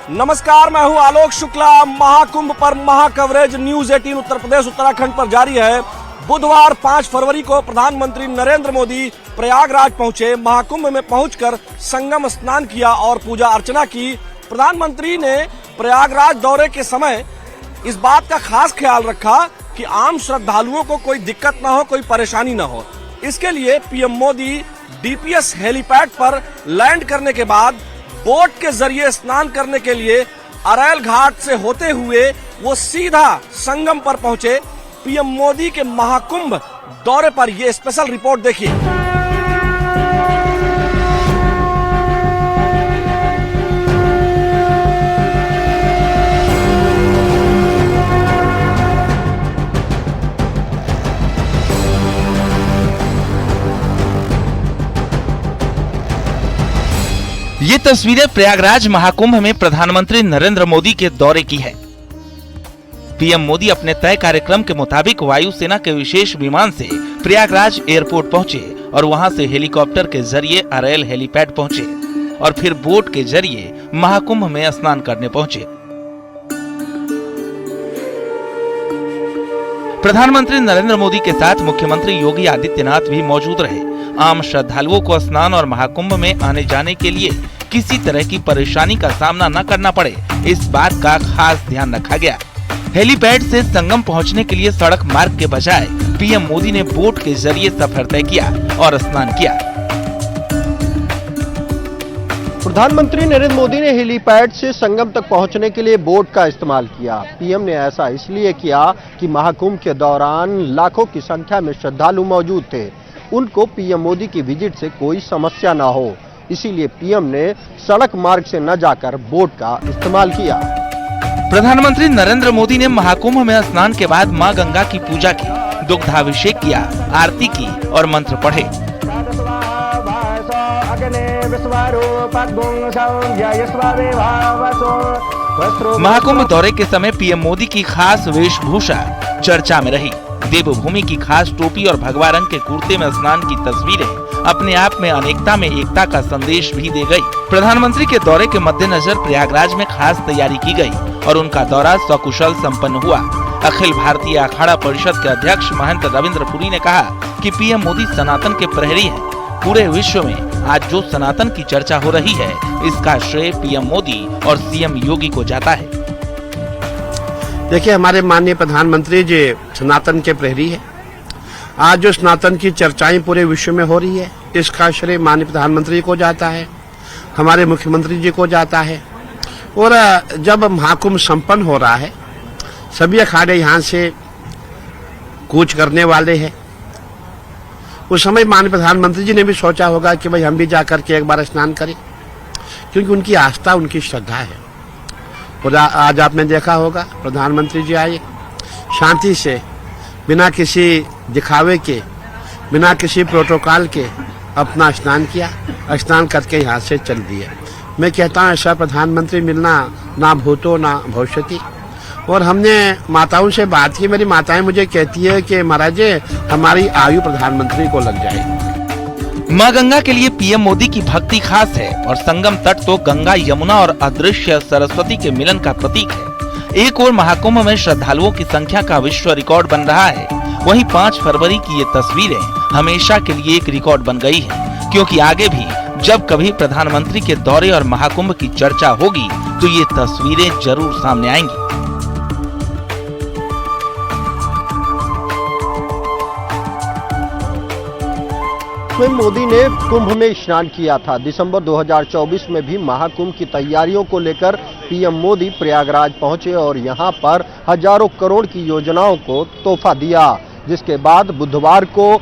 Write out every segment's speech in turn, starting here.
नमस्कार, मैं हूं आलोक शुक्ला। महाकुंभ पर महाकवरेज न्यूज 18 उत्तर प्रदेश उत्तराखंड पर जारी है। बुधवार 5 फरवरी को प्रधानमंत्री नरेंद्र मोदी प्रयागराज पहुंचे। महाकुंभ में पहुंचकर संगम स्नान किया और पूजा अर्चना की। प्रधानमंत्री ने प्रयागराज दौरे के समय इस बात का खास ख्याल रखा कि आम श्रद्धालुओं को कोई दिक्कत न हो, कोई परेशानी न हो। इसके लिए पीएम मोदी डीपीएस हेलीपैड पर लैंड करने के बाद बोट के जरिए स्नान करने के लिए अरैल घाट से होते हुए वो सीधा संगम पर पहुंचे। पीएम मोदी के महाकुंभ दौरे पर ये स्पेशल रिपोर्ट देखिए। ये तस्वीरें प्रयागराज महाकुंभ में प्रधानमंत्री नरेंद्र मोदी के दौरे की है। पीएम मोदी अपने तय कार्यक्रम के मुताबिक वायुसेना के विशेष विमान से प्रयागराज एयरपोर्ट पहुंचे और वहां से हेलीकॉप्टर के जरिए अरैल हेलीपैड पहुंचे और फिर बोट के जरिए महाकुंभ में स्नान करने पहुंचे। प्रधानमंत्री नरेंद्र मोदी के साथ मुख्यमंत्री योगी आदित्यनाथ भी मौजूद रहे। आम श्रद्धालुओं को स्नान और महाकुंभ में आने जाने के लिए किसी तरह की परेशानी का सामना न करना पड़े, इस बात का खास ध्यान रखा गया। हेलीपैड से संगम पहुंचने के लिए सड़क मार्ग के बजाय पीएम मोदी ने बोट के जरिए सफर तय किया और स्नान किया। प्रधानमंत्री नरेंद्र मोदी ने हेलीपैड से संगम तक पहुंचने के लिए बोट का इस्तेमाल किया। पीएम ने ऐसा इसलिए किया कि महाकुंभ के दौरान लाखों की संख्या में श्रद्धालु मौजूद थे। उनको पीएम मोदी की विजिट से कोई समस्या न हो, इसीलिए पीएम ने सड़क मार्ग से न जाकर बोट का इस्तेमाल किया। प्रधानमंत्री नरेंद्र मोदी ने महाकुंभ में स्नान के बाद मां गंगा की पूजा की, दुग्धाभिषेक किया, आरती की और मंत्र पढ़े। महाकुंभ दौरे के समय पीएम मोदी की खास वेशभूषा चर्चा में रही। देवभूमि की खास टोपी और भगवा रंग के कुर्ते में स्नान की तस्वीरें अपने आप में अनेकता में एकता का संदेश भी दे गई। प्रधानमंत्री के दौरे के मद्देनजर प्रयागराज में खास तैयारी की गई और उनका दौरा सकुशल संपन्न हुआ। अखिल भारतीय अखाड़ा परिषद के अध्यक्ष महंत रविंद्र पुरी ने कहा कि पीएम मोदी सनातन के प्रहरी हैं। पूरे विश्व में आज जो सनातन की चर्चा हो रही है, इसका श्रेय पीएम मोदी और सीएम योगी को जाता है। देखिए, हमारे माननीय प्रधानमंत्री जी सनातन के प्रहरी है। आज जो सनातन की चर्चाएं पूरे विश्व में हो रही है, इसका श्रेय माननीय प्रधानमंत्री को जाता है, हमारे मुख्यमंत्री जी को जाता है। और जब महाकुंभ संपन्न हो रहा है, सभी अखाड़े यहाँ से कूच करने वाले हैं। उस समय माननीय प्रधानमंत्री जी ने भी सोचा होगा कि भाई हम भी जाकर के एक बार स्नान करें, क्योंकि उनकी आस्था, उनकी श्रद्धा है। और आज आपने देखा होगा, प्रधानमंत्री जी आए शांति से, बिना किसी दिखावे के, बिना किसी प्रोटोकॉल के अपना स्नान किया, स्नान करके यहाँ से चल दिए। मैं कहता हूँ ऐसा प्रधानमंत्री मिलना ना भूतो ना भविष्यति। और हमने माताओं से बात की, मेरी माताएं मुझे कहती है कि महाराज जी हमारी आयु प्रधानमंत्री को लग जाएगी। मां गंगा के लिए पीएम मोदी की भक्ति खास है और संगम तट तो गंगा, यमुना और अदृश्य सरस्वती के मिलन का प्रतीक है। एक और महाकुंभ में श्रद्धालुओं की संख्या का विश्व रिकॉर्ड बन रहा है, वहीं 5 फरवरी की ये तस्वीरें हमेशा के लिए एक रिकॉर्ड बन गई है, क्योंकि आगे भी जब कभी प्रधानमंत्री के दौरे और महाकुंभ की चर्चा होगी तो ये तस्वीरें जरूर सामने आएंगी। मोदी ने कुंभ में स्नान किया था। दिसंबर 2024 में भी महाकुंभ की तैयारियों को लेकर पीएम मोदी प्रयागराज पहुंचे और यहां पर हजारों करोड़ की योजनाओं को तोहफा दिया, जिसके बाद बुधवार को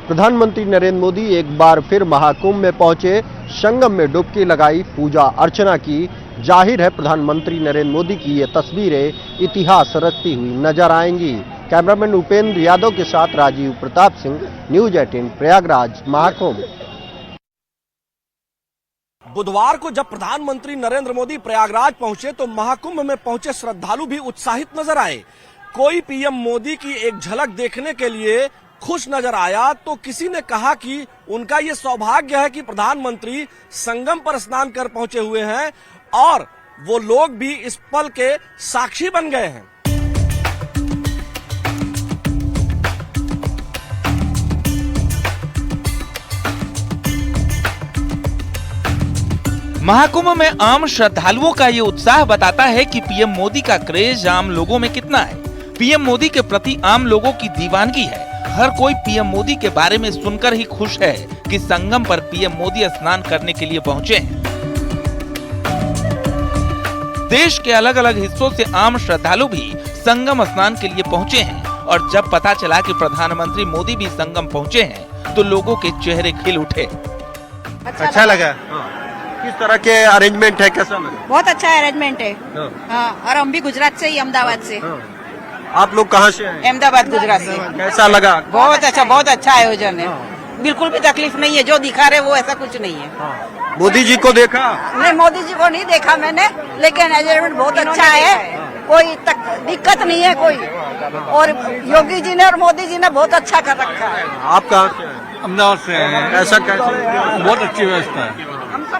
प्रधानमंत्री नरेंद्र मोदी एक बार फिर महाकुंभ में पहुंचे, संगम में डुबकी लगाई, पूजा अर्चना की। जाहिर है प्रधानमंत्री नरेंद्र मोदी की ये तस्वीरें इतिहास रचती हुई नजर आएंगी। कैमरामैन उपेंद्र यादव के साथ राजीव प्रताप सिंह, न्यूज 18 प्रयागराज महाकुंभ। बुधवार को जब प्रधानमंत्री नरेंद्र मोदी प्रयागराज पहुंचे तो महाकुंभ में पहुंचे श्रद्धालु भी उत्साहित नजर आए। कोई पीएम मोदी की एक झलक देखने के लिए खुश नजर आया तो किसी ने कहा कि उनका ये सौभाग्य है कि प्रधानमंत्री संगम पर स्नान कर पहुंचे हुए हैं और वो लोग भी इस पल के साक्षी बन गए हैं। महाकुंभ में आम श्रद्धालुओं का ये उत्साह बताता है कि पीएम मोदी का क्रेज आम लोगों में कितना है। पीएम मोदी के प्रति आम लोगों की दीवानगी है। हर कोई पीएम मोदी के बारे में सुनकर ही खुश है कि संगम पर पीएम मोदी स्नान करने के लिए पहुंचे हैं। देश के अलग अलग हिस्सों से आम श्रद्धालु भी संगम स्नान के लिए पहुंचे हैं और जब पता चला कि प्रधानमंत्री मोदी भी संगम पहुंचे हैं तो लोगों के चेहरे खिल उठे। अच्छा लगा। किस तरह के अरेंजमेंट है, कैसा लगा? बहुत अच्छा अरेंजमेंट है। हाँ, और हम भी गुजरात से ही, अहमदाबाद से। आप लोग कहाँ से हैं? अहमदाबाद गुजरात से। कैसा लगा? बहुत अच्छा आयोजन है। बिल्कुल भी तकलीफ नहीं है, जो दिखा रहे वो ऐसा कुछ नहीं है। मोदी जी को देखा? नहीं, मोदी जी को नहीं देखा मैंने, लेकिन अरेंजमेंट बहुत अच्छा है। कोई दिक्कत नहीं है कोई। और योगी जी ने और मोदी जी ने बहुत अच्छा कर रखा है। आप कहाँ से हैं? अहमदाबाद से हैं। ऐसा कैसे? बहुत अच्छी व्यवस्था है।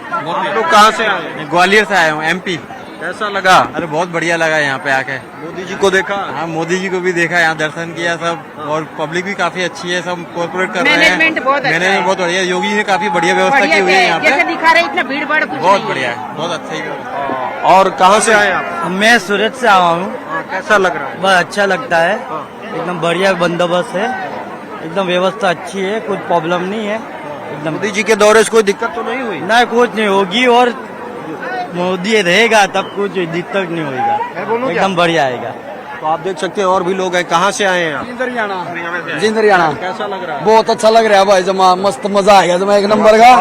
आप लोग कहाँ से आए? ग्वालियर से आया हूँ, एमपी। कैसा लगा? अरे बहुत बढ़िया लगा यहाँ पे आके। मोदी जी को देखा? हाँ, मोदी जी को भी देखा, यहाँ दर्शन किया सब, और पब्लिक भी काफी अच्छी है, सब कोऑपरेट कर रहे हैं। मैनेजमेंट बहुत अच्छा है। मैनेजमेंट बहुत बढ़िया। योगी जी ने काफी बढ़िया व्यवस्था की हुई है यहाँ पे। जैसे दिखा रहे इतना भीड़ भाड़ कुछ बहुत नहीं बढ़िया है, बहुत अच्छा ही व्यवस्था। और कहाँ से आए आप? मैं सूरत से आया हूँ। कैसा लग रहा है? बहुत अच्छा लगता है। एकदम बढ़िया बंदोबस्त है, एकदम व्यवस्था अच्छी है, कुछ प्रॉब्लम नहीं है एकदम। मोदी जी के दौरे से कोई दिक्कत तो नहीं हुई? ना, कुछ नहीं होगी, और मोदी रहेगा तब कुछ दिक्कत नहीं होगा, एकदम बढ़िया आएगा। तो आप देख सकते हैं और भी लोग हैं। कहाँ से आए हैं आप? जिंदरियाना। कैसा लग रहा है? बहुत अच्छा लग रहा है भाई, जमा मस्त मजा आएगा, जमा एक नंबर का।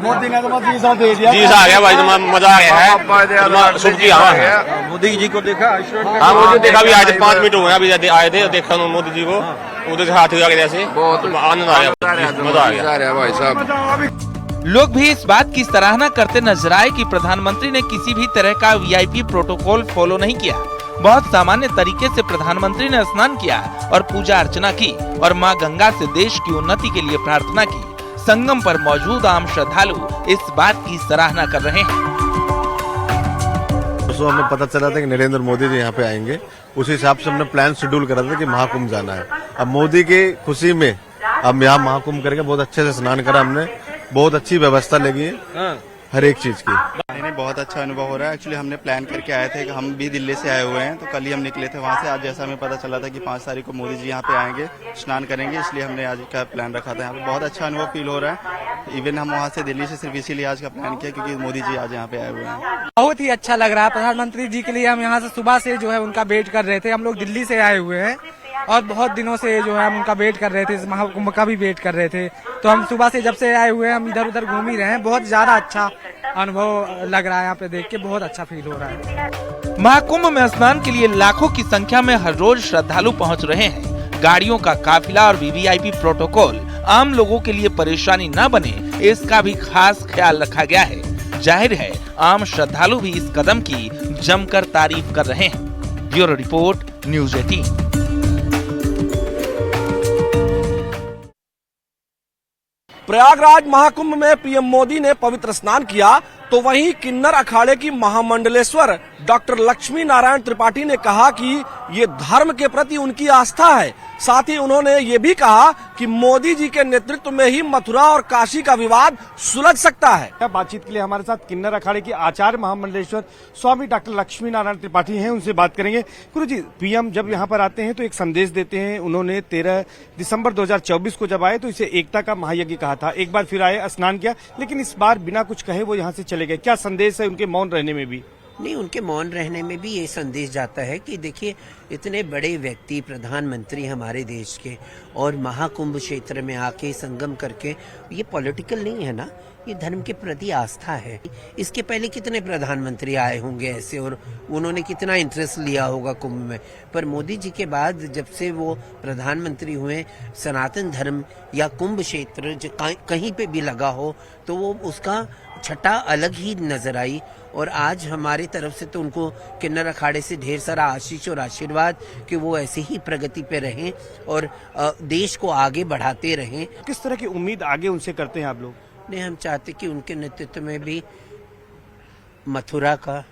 मोदी ने तो वीजा दे दिया। वीजा आ गया भाई, मजा आ गया है। सुखी है। मोदी जी को देखा? हाँ, मुझे देखा भी आए थे, 5 मिनट हो गए अभी आए थे, देखा मोदी जी को, उधर से हाथ लगा जैसे, बहुत आनंद आ गया, मजा आ गया भाई साहब। लोग भी इस बात की सराहना करते नजर आए कि प्रधानमंत्री ने किसी भी तरह का वीआईपी प्रोटोकॉल फॉलो नहीं किया। बहुत सामान्य तरीके से प्रधानमंत्री ने स्नान किया और पूजा अर्चना की और मां गंगा से देश की उन्नति के लिए प्रार्थना की। संगम पर मौजूद आम श्रद्धालु इस बात की सराहना कर रहे हैं। तो हमें पता चला था कि नरेंद्र मोदी जी यहाँ पे आएंगे, उस हिसाब से हमने प्लान शेड्यूल करा था कि महाकुंभ जाना है। अब मोदी की खुशी में अब यहाँ महाकुंभ करके बहुत अच्छे से स्नान करा हमने, बहुत अच्छी व्यवस्था लगी है हर एक चीज की। नहीं, बहुत अच्छा अनुभव हो रहा है। एक्चुअली हमने प्लान करके आए थे कि हम भी दिल्ली से आए हुए हैं, तो कल ही हम निकले थे वहाँ से। आज जैसा हमें पता चला था कि 5 तारीख को मोदी जी यहाँ पे आएंगे, स्नान करेंगे, इसलिए हमने आज का प्लान रखा था। यहाँ पे बहुत अच्छा अनुभव फील हो रहा है। इवन हम वहाँ से दिल्ली से सिर्फ इसीलिए आज का प्लान किया क्योंकि मोदी जी आज यहाँ पे आए हुए हैं। बहुत ही अच्छा लग रहा है। प्रधानमंत्री जी के लिए हम यहाँ से सुबह से जो है उनका वेट कर रहे थे। हम लोग दिल्ली से आए हुए हैं और बहुत दिनों से जो है हम उनका वेट कर रहे थे, इस महाकुंभ का भी वेट कर रहे थे। तो हम सुबह से जब से आए हुए हैं हम इधर उधर घूम ही रहे हैं। बहुत ज्यादा अच्छा अनुभव लग रहा है, यहाँ पे देख के बहुत अच्छा फील हो रहा है। महाकुंभ में स्नान के लिए लाखों की संख्या में हर रोज श्रद्धालु पहुंच रहे हैं। गाड़ियों का काफिला और वीवीआईपी प्रोटोकॉल आम लोगों के लिए परेशानी न बने, इसका भी खास ख्याल रखा गया है। जाहिर है आम श्रद्धालु भी इस कदम की जमकर तारीफ कर रहे हैं। Bureau report, news 18। Prayagraj Mahakumbh में पीएम मोदी ने पवित्र स्नान किया तो वहीं किन्नर अखाड़े की महामंडलेश्वर डॉक्टर लक्ष्मी नारायण त्रिपाठी ने कहा कि ये धर्म के प्रति उनकी आस्था है। साथ ही उन्होंने ये भी कहा कि मोदी जी के नेतृत्व में ही मथुरा और काशी का विवाद सुलझ सकता है। बातचीत के लिए हमारे साथ किन्नर अखाड़े के आचार्य महामंडलेश्वर स्वामी डॉक्टर लक्ष्मी नारायण त्रिपाठी हैं, उनसे बात करेंगे। गुरु जी, पीएम जब यहाँ पर आते हैं तो एक संदेश देते हैं। उन्होंने 13 दिसंबर 2024 को जब आए तो इसे एकता का महायज्ञ कहा था। एक बार फिर आए, स्नान किया, लेकिन इस बार बिना कुछ कहे वो यहाँ से चले गए। क्या संदेश है उनके मौन रहने में भी? नहीं, उनके मौन रहने में भी ये संदेश जाता है कि देखिए, इतने बड़े व्यक्ति, प्रधानमंत्री हमारे देश के, और महाकुंभ क्षेत्र में आके संगम करके, ये पॉलिटिकल नहीं है ना, ये धर्म के प्रति आस्था है। इसके पहले कितने प्रधानमंत्री आए होंगे ऐसे, और उन्होंने कितना इंटरेस्ट लिया होगा कुंभ में। पर मोदी जी के बाद जब से वो प्रधानमंत्री हुए, सनातन धर्म या कुंभ क्षेत्र जो कहीं पे भी लगा हो तो वो उसका छटा अलग ही नजर आई। और आज हमारे तरफ से तो उनको किन्नर अखाड़े से ढेर सारा आशीष और आशीर्वाद कि वो ऐसे ही प्रगति पे रहें और देश को आगे बढ़ाते रहें। किस तरह की उम्मीद आगे उनसे करते हैं आप लोग? नहीं, हम चाहते कि उनके नेतृत्व में भी मथुरा का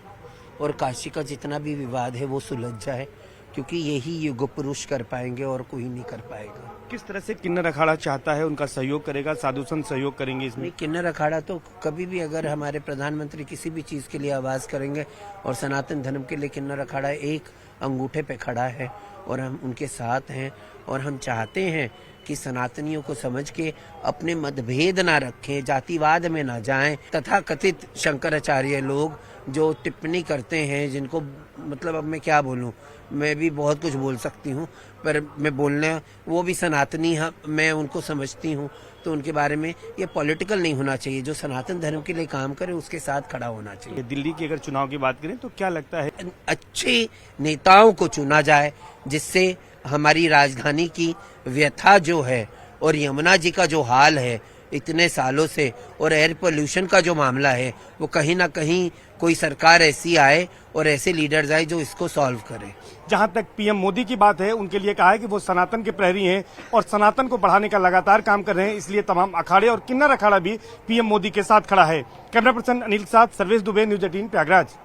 और काशी का जितना भी विवाद है वो सुलझ जाए, क्योंकि यही युग पुरुष कर पाएंगे और कोई नहीं कर पाएगा। किस तरह से किन्नर अखाड़ा चाहता है, उनका सहयोग करेगा, साधु संत सहयोग करेंगे इसमें? नहीं, किन्नर अखाड़ा तो कभी भी, अगर हमारे प्रधानमंत्री किसी भी चीज के लिए आवाज करेंगे और सनातन धर्म के लिए, किन्नर अखाड़ा एक अंगूठे पे खड़ा है और हम उनके साथ हैं। और हम चाहते हैं कि सनातनियों को समझ के अपने मतभेद ना रखें, जातिवाद में ना जाएं। तथा कथित शंकराचार्य लोग जो टिप्पणी करते हैं, जिनको मतलब अब मैं क्या बोलूं, मैं भी बहुत कुछ बोल सकती हूं, पर मैं बोलने, वो भी सनातनी है, मैं उनको समझती हूं, तो उनके बारे में ये पॉलिटिकल नहीं होना चाहिए। जो सनातन धर्म के लिए काम करे उसके साथ खड़ा होना चाहिए। दिल्ली की अगर चुनाव की बात करें तो क्या लगता है? अच्छे नेताओं को चुना जाए, जिससे हमारी राजधानी की व्यथा जो है और यमुना जी का जो हाल है इतने सालों से, और एयर पोल्यूशन का जो मामला है, वो कहीं ना कहीं कोई सरकार ऐसी आए और ऐसे लीडर्स आए जो इसको सॉल्व करे। जहां तक पीएम मोदी की बात है, उनके लिए कहा है कि वो सनातन के प्रहरी हैं और सनातन को बढ़ाने का लगातार काम कर रहे हैं, इसलिए तमाम अखाड़े और किन्नर अखाड़ा भी पीएम मोदी के साथ खड़ा है। कैमरा पर्सन अनिल के साथ सर्वेश दुबे, न्यूज 18 प्रयागराज।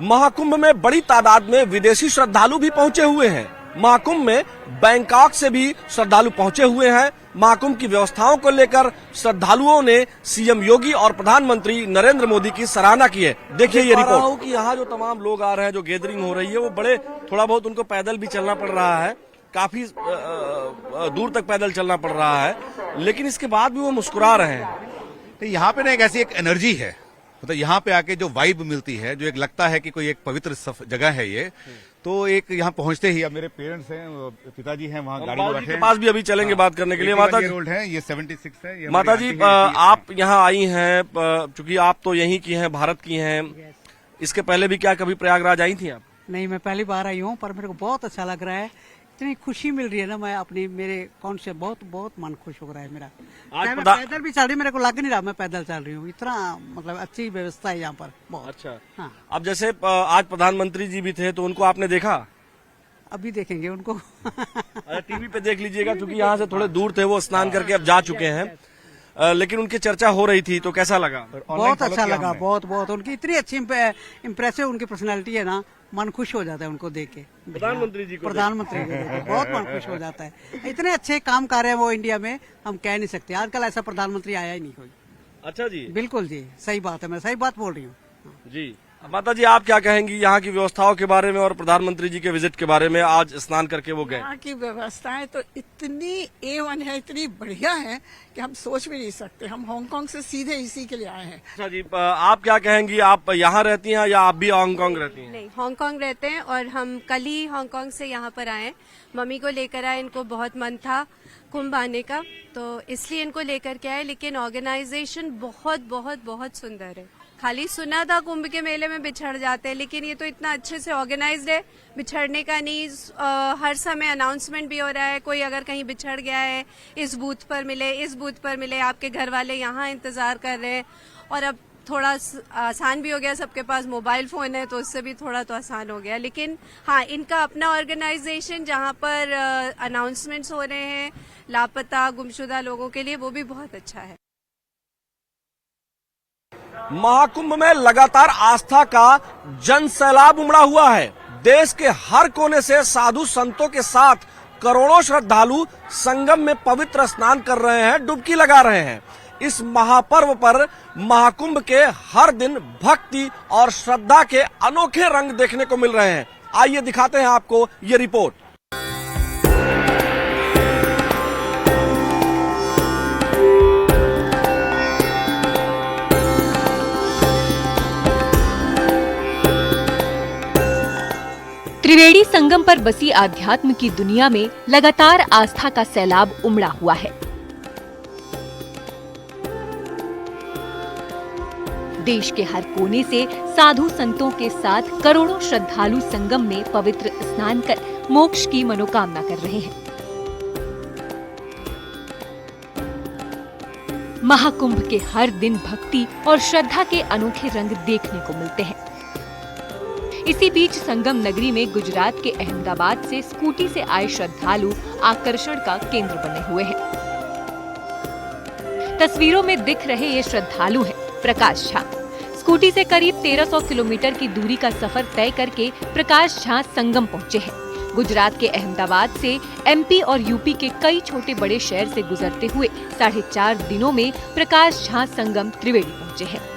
महाकुंभ में बड़ी तादाद में विदेशी श्रद्धालु भी पहुंचे हुए हैं। महाकुंभ में बैंकॉक से भी श्रद्धालु पहुंचे हुए हैं। महाकुंभ की व्यवस्थाओं को लेकर श्रद्धालुओं ने सीएम योगी और प्रधानमंत्री नरेंद्र मोदी की सराहना की है। देखिए ये रिपोर्ट कि यहाँ जो तमाम लोग आ रहे हैं, जो गैदरिंग हो रही है, वो बड़े थोड़ा बहुत उनको पैदल भी चलना पड़ रहा है, काफी दूर तक पैदल चलना पड़ रहा है, लेकिन इसके बाद भी वो मुस्कुरा रहे हैं। तो यहाँ पे ना एक ऐसी एक एनर्जी है, मतलब यहाँ पे आके जो वाइब मिलती है, जो एक लगता है कि कोई एक पवित्र जगह है ये, तो एक यहाँ पहुंचते ही, अब मेरे पेरेंट्स हैं, पिताजी हैं वहाँ गाड़ी में बैठे हैं, पास भी अभी चलेंगे बात करने के लिए। माता जी ओल्ड है, ये 76 है। माता जी आप यहाँ आई हैं, चूंकि आप तो यहीं की हैं, भारत की हैं, इसके पहले भी क्या कभी प्रयागराज आई थी आप? नहीं, मैं पहली बार आई हूँ, पर मेरे को बहुत अच्छा लग रहा है। इतनी खुशी मिल रही है ना, मैं अपनी मेरे कौन से बहुत बहुत मन खुश हो रहा है मेरा। मैं पैदल भी चल रही, मेरे को लग नहीं रहा मैं पैदल चल रही हूँ। इतना मतलब अच्छी व्यवस्था है यहाँ पर, बहुत अच्छा। हाँ। अब जैसे आज प्रधानमंत्री जी भी थे, तो उनको आपने देखा? अभी देखेंगे उनको। टीवी पे देख लीजिएगा, क्योंकि यहाँ से थोड़े दूर थे, वो स्नान करके अब जा चुके हैं, लेकिन उनकी चर्चा हो रही थी, तो कैसा लगा? बहुत अच्छा लगा, बहुत बहुत। उनकी इतनी अच्छी इम्प्रेसिव उनकी पर्सनैलिटी है ना, मन खुश हो जाता है उनको देख के। प्रधानमंत्री जी को देख के बहुत मन खुश हो जाता है। इतने अच्छे काम कर रहे हैं वो इंडिया में, हम कह नहीं सकते। आजकल ऐसा प्रधानमंत्री आया ही नहीं कोई। अच्छा जी, बिल्कुल जी, सही बात है, मैं सही बात बोल रही हूँ जी। माता जी आप क्या कहेंगी यहाँ की व्यवस्थाओं के बारे में और प्रधानमंत्री जी के विजिट के बारे में? आज स्नान करके वो गए। यहाँ की व्यवस्थाएं तो इतनी A1 है, इतनी बढ़िया है कि हम सोच भी नहीं सकते। हम हांगकांग से सीधे इसी के लिए आए हैं। अच्छा जी, आप क्या कहेंगी? आप यहाँ रहती हैं या आप भी हांगकांग रहती हैं? नहीं, हांगकांग रहते हैं और हम कल ही हांगकांग से यहाँ पर आए। मम्मी को लेकर आए, इनको बहुत मन था कुंभ आने का, तो इसलिए इनको लेकर के आए। लेकिन ऑर्गेनाइजेशन बहुत बहुत बहुत सुंदर है। खाली सुना था कुंभ के मेले में बिछड़ जाते हैं, लेकिन ये तो इतना अच्छे से ऑर्गेनाइज्ड है, बिछड़ने का नहीं। हर समय अनाउंसमेंट भी हो रहा है, कोई अगर कहीं बिछड़ गया है, इस बूथ पर मिले, इस बूथ पर मिले। आपके घर वाले यहाँ इंतजार कर रहे हैं। और अब थोड़ा आसान भी हो गया, सबके पास मोबाइल फोन है, तो उससे भी थोड़ा तो आसान हो गया। लेकिन हाँ, इनका अपना ऑर्गेनाइजेशन जहाँ पर अनाउंसमेंट्स हो रहे हैं लापता गुमशुदा लोगों के लिए, वो भी बहुत अच्छा है। महाकुंभ में लगातार आस्था का जन सैलाब उमड़ा हुआ है। देश के हर कोने से साधु संतों के साथ करोड़ों श्रद्धालु संगम में पवित्र स्नान कर रहे हैं, डुबकी लगा रहे हैं। इस महापर्व पर महाकुंभ के हर दिन भक्ति और श्रद्धा के अनोखे रंग देखने को मिल रहे हैं। आइए दिखाते हैं आपको ये रिपोर्ट। त्रिवेणी संगम पर बसी आध्यात्म की दुनिया में लगातार आस्था का सैलाब उमड़ा हुआ है। देश के हर कोने से साधु संतों के साथ करोड़ों श्रद्धालु संगम में पवित्र स्नान कर मोक्ष की मनोकामना कर रहे हैं। महाकुंभ के हर दिन भक्ति और श्रद्धा के अनोखे रंग देखने को मिलते हैं। इसी बीच संगम नगरी में गुजरात के अहमदाबाद से स्कूटी से आए श्रद्धालु आकर्षण का केंद्र बने हुए हैं। तस्वीरों में दिख रहे ये श्रद्धालु हैं प्रकाश झा। स्कूटी से करीब 1300 किलोमीटर की दूरी का सफर तय करके प्रकाश झा संगम पहुंचे हैं। गुजरात के अहमदाबाद से एमपी और यूपी के कई छोटे बड़े शहर से गुजरते हुए 4.5 दिनों में प्रकाश झा संगम त्रिवेणी पहुंचे हैं।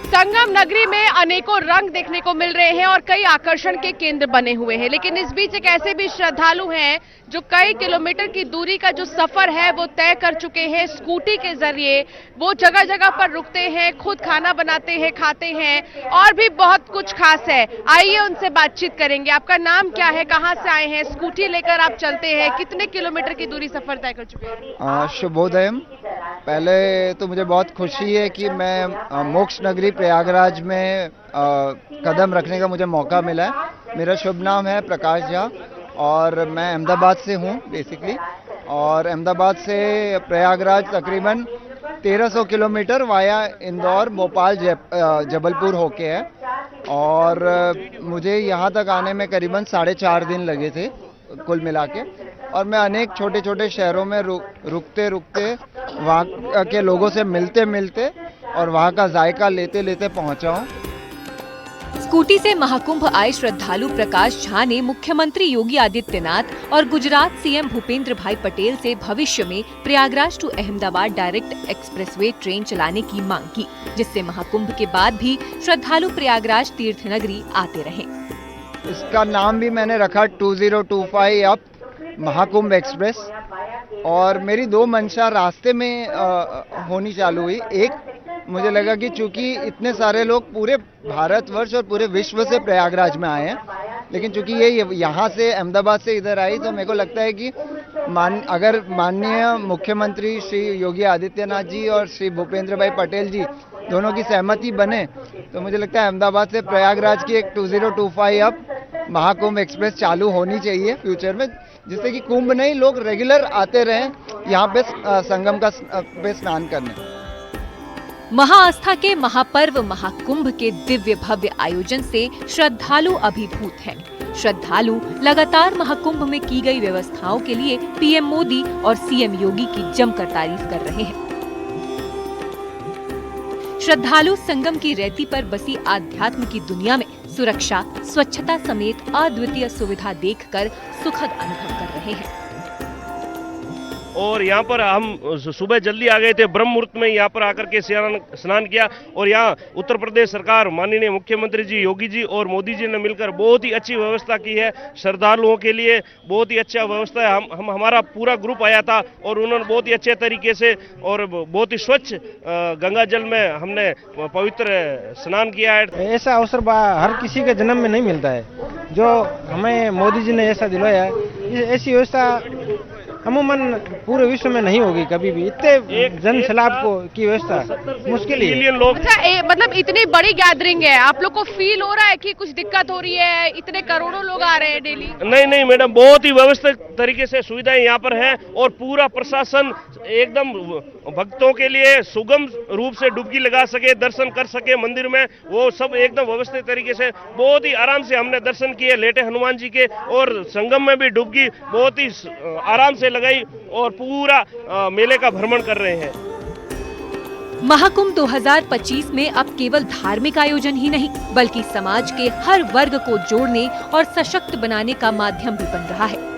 संगम नगरी में अनेकों रंग देखने को मिल रहे हैं और कई आकर्षण के केंद्र बने हुए हैं, लेकिन इस बीच एक ऐसे भी श्रद्धालु हैं जो कई किलोमीटर की दूरी का जो सफर है वो तय कर चुके हैं। स्कूटी के जरिए वो जगह जगह पर रुकते हैं, खुद खाना बनाते हैं, खाते हैं और भी बहुत कुछ खास है। आइए उनसे बातचीत करेंगे। आपका नाम क्या है, कहाँ से आए हैं, स्कूटी लेकर आप चलते हैं, कितने किलोमीटर की दूरी सफर तय कर चुके हैं? शुभोदय। पहले तो मुझे बहुत खुशी है कि मैं मोक्ष नगरी प्रयागराज में कदम रखने का मुझे मौका मिला है। मेरा शुभ नाम है प्रकाश झा और मैं अहमदाबाद से हूँ बेसिकली, और अहमदाबाद से प्रयागराज तकरीबन 1300 किलोमीटर वाया इंदौर, भोपाल, जबलपुर होके है और मुझे यहाँ तक आने में करीबन 4.5 दिन लगे थे कुल मिला के। और मैं अनेक छोटे छोटे शहरों में रुकते रुकते वहाँ के लोगों से मिलते मिलते और वहाँ का जायका लेते लेते पहुँचा हूँ। स्कूटी से महाकुंभ आए श्रद्धालु प्रकाश झा ने मुख्यमंत्री योगी आदित्यनाथ और गुजरात सीएम भूपेंद्र भाई पटेल से भविष्य में Prayagraj to Ahmedabad direct expressway train चलाने की मांग की, जिससे महाकुंभ के बाद भी श्रद्धालु प्रयागराज तीर्थ नगरी आते रहे। इसका नाम भी मैंने रखा 2025 अप महाकुंभ एक्सप्रेस। और मेरी 2 मंशा रास्ते में होनी चालू हुई। एक, मुझे लगा कि चूंकि इतने सारे लोग पूरे भारतवर्ष और पूरे विश्व से प्रयागराज में आए हैं, लेकिन चूंकि ये यहाँ से अहमदाबाद से इधर आई, तो मेरे को लगता है कि अगर माननीय मुख्यमंत्री श्री योगी आदित्यनाथ जी और श्री भूपेंद्र भाई पटेल जी दोनों की सहमति बने, तो मुझे लगता है अहमदाबाद से प्रयागराज की एक 2025 अप महाकुंभ एक्सप्रेस चालू होनी चाहिए फ्यूचर में, जिससे कि कुंभ नहीं, लोग रेगुलर आते रहें यहाँ पे संगम का पे स्नान करने। महाआस्था के महापर्व महाकुंभ के दिव्य भव्य आयोजन से श्रद्धालु अभिभूत हैं। श्रद्धालु लगातार महाकुंभ में की गई व्यवस्थाओं के लिए पीएम मोदी और सीएम योगी की जमकर तारीफ कर रहे हैं। श्रद्धालु संगम की रेती पर बसी आध्यात्म की दुनिया में सुरक्षा, स्वच्छता समेत अद्वितीय सुविधा देखकर सुखद अनुभव कर रहे हैं। और यहाँ पर हम सुबह जल्दी आ गए थे, ब्रह्म मुहूर्त में यहाँ पर आकर के स्नान किया। और यहाँ उत्तर प्रदेश सरकार, माननीय मुख्यमंत्री जी योगी जी और मोदी जी ने मिलकर बहुत ही अच्छी व्यवस्था की है श्रद्धालुओं के लिए। बहुत ही अच्छा व्यवस्था है। हमारा पूरा ग्रुप आया था और उन्होंने बहुत ही अच्छे तरीके से और बहुत ही स्वच्छ गंगा जल में हमने पवित्र स्नान किया है। ऐसा अवसर हर किसी के जन्म में नहीं मिलता है, जो हमें मोदी जी ने ऐसा दिलाया है। ऐसी व्यवस्था अमूमन पूरे विश्व में नहीं होगी कभी भी। इतने जन सैलाब को की व्यवस्था मुश्किल है। लोग मतलब इतनी बड़ी गैदरिंग है, आप लोग को फील हो रहा है कि कुछ दिक्कत हो रही है? इतने करोड़ों लोग आ रहे हैं डेली। नहीं मैडम, बहुत ही व्यवस्थित तरीके से सुविधाएं यहाँ पर है और पूरा प्रशासन एकदम भक्तों के लिए सुगम रूप से डुबकी लगा सके, दर्शन कर सके मंदिर में, वो सब एकदम व्यवस्थित तरीके से बहुत ही आराम से हमने दर्शन किए लेटे हनुमान जी के। और संगम में भी डुबकी बहुत ही आराम से लगाई और पूरा मेले का भ्रमण कर रहे हैं। महाकुंभ 2025 में अब केवल धार्मिक आयोजन ही नहीं, बल्कि समाज के हर वर्ग को जोड़ने और सशक्त बनाने का माध्यम भी बन रहा है।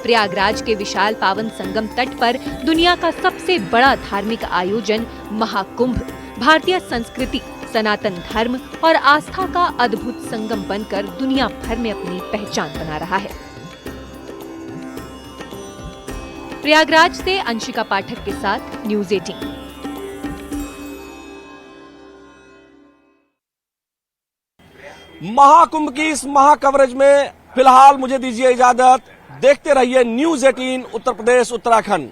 प्रयागराज के विशाल पावन संगम तट पर दुनिया का सबसे बड़ा धार्मिक आयोजन महाकुंभ भारतीय संस्कृति, सनातन धर्म और आस्था का अद्भुत संगम बनकर दुनिया भर में अपनी पहचान बना रहा है। प्रयागराज से अंशिका पाठक के साथ न्यूज़ 18। महाकुंभ की इस महा कवरेज में फिलहाल मुझे दीजिए इजाजत। देखते रहिए न्यूज़ 18 उत्तर प्रदेश उत्तराखंड।